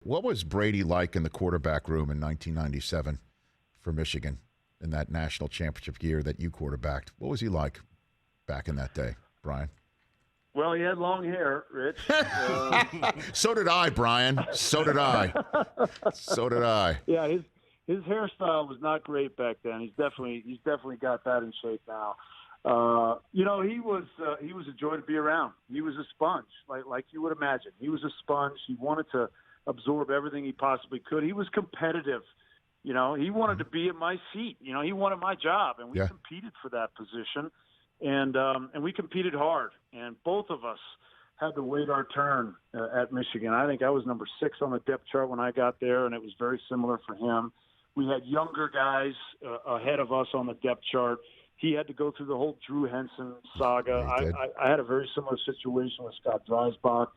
What was Brady like in the quarterback room in 1997 for Michigan in that national championship year that you quarterbacked? What was he like back in that day, Brian? Well, he had long hair, Rich. So did I, Brian. So did I. So did I. Yeah, his hairstyle was not great back then. He's definitely got that in shape now. He was a joy to be around. He was a sponge, like you would imagine. He was a sponge. He wanted to absorb everything he possibly could. He was competitive. He wanted to be in my seat. He wanted my job, and we competed for that position. And we competed hard, and both of us had to wait our turn at Michigan. I think I was number 6 on the depth chart when I got there, and it was very similar for him. We had younger guys ahead of us on the depth chart. He had to go through the whole Drew Henson saga. I had a very similar situation with Scott Dreisbach.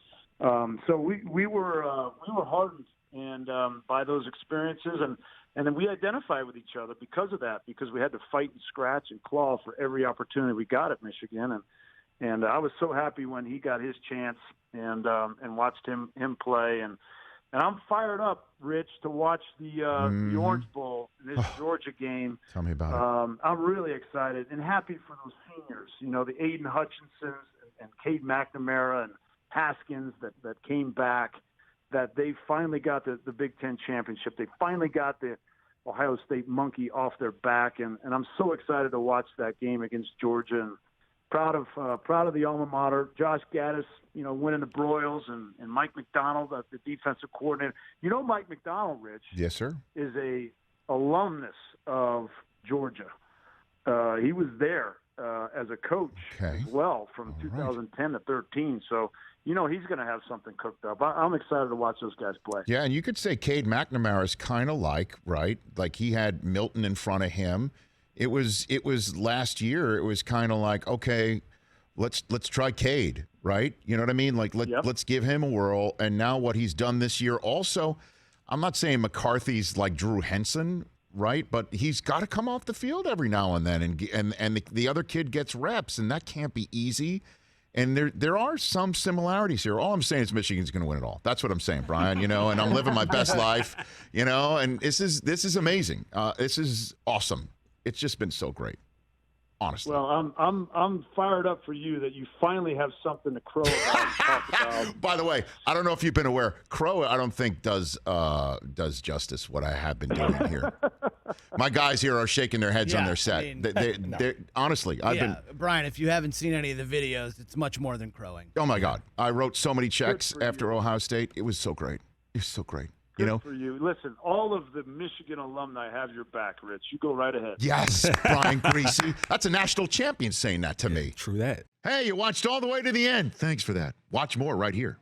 So we were hardened by those experiences, and then we identified with each other because of that, because we had to fight and scratch and claw for every opportunity we got at Michigan. And I was so happy when he got his chance and watched him play. And I'm fired up, Rich, to watch the Orange Bowl, this Georgia game. Tell me about it. I'm really excited and happy for those seniors, the Aiden Hutchinsons and Cade McNamara and Haskins that came back, that they finally got the Big Ten championship. They finally got the Ohio State monkey off their back, and I'm so excited to watch that game against Georgia, and proud of the alma mater. Josh Gaddis, winning the Broyles, and Mike McDonald, the defensive coordinator. Mike McDonald, Rich. Yes, sir. Is a alumnus of Georgia. He was there as a coach as well from 2010 to 13. So, he's going to have something cooked up. I'm excited to watch those guys play. Yeah, and you could say Cade McNamara is kind of like he had Milton in front of him. It was last year. It was kind of like, okay, let's try Cade, right? You know what I mean? Let's give him a whirl. And now what he's done this year also, I'm not saying McCarthy's like Drew Henson, right? But he's got to come off the field every now and then, and the other kid gets reps, and that can't be easy. And there are some similarities here. All I'm saying is Michigan's going to win it all. That's what I'm saying, Brian. And I'm living my best life. And this is amazing. This is awesome. It's just been so great, honestly. Well, I'm fired up for you that you finally have something to crow about and talk about. By the way, I don't know if you've been aware. Crow, I don't think does justice what I have been doing here. My guys here are shaking their heads on their set. They're honestly, Brian, if you haven't seen any of the videos, it's much more than crowing. Oh my God, I wrote so many checks after Ohio State. It was so great. It was so great. Good for you. Listen, all of the Michigan alumni have your back, Rich. You go right ahead. Yes, Brian Griese. That's a national champion saying that to me. True that. Hey, you watched all the way to the end. Thanks for that. Watch more right here.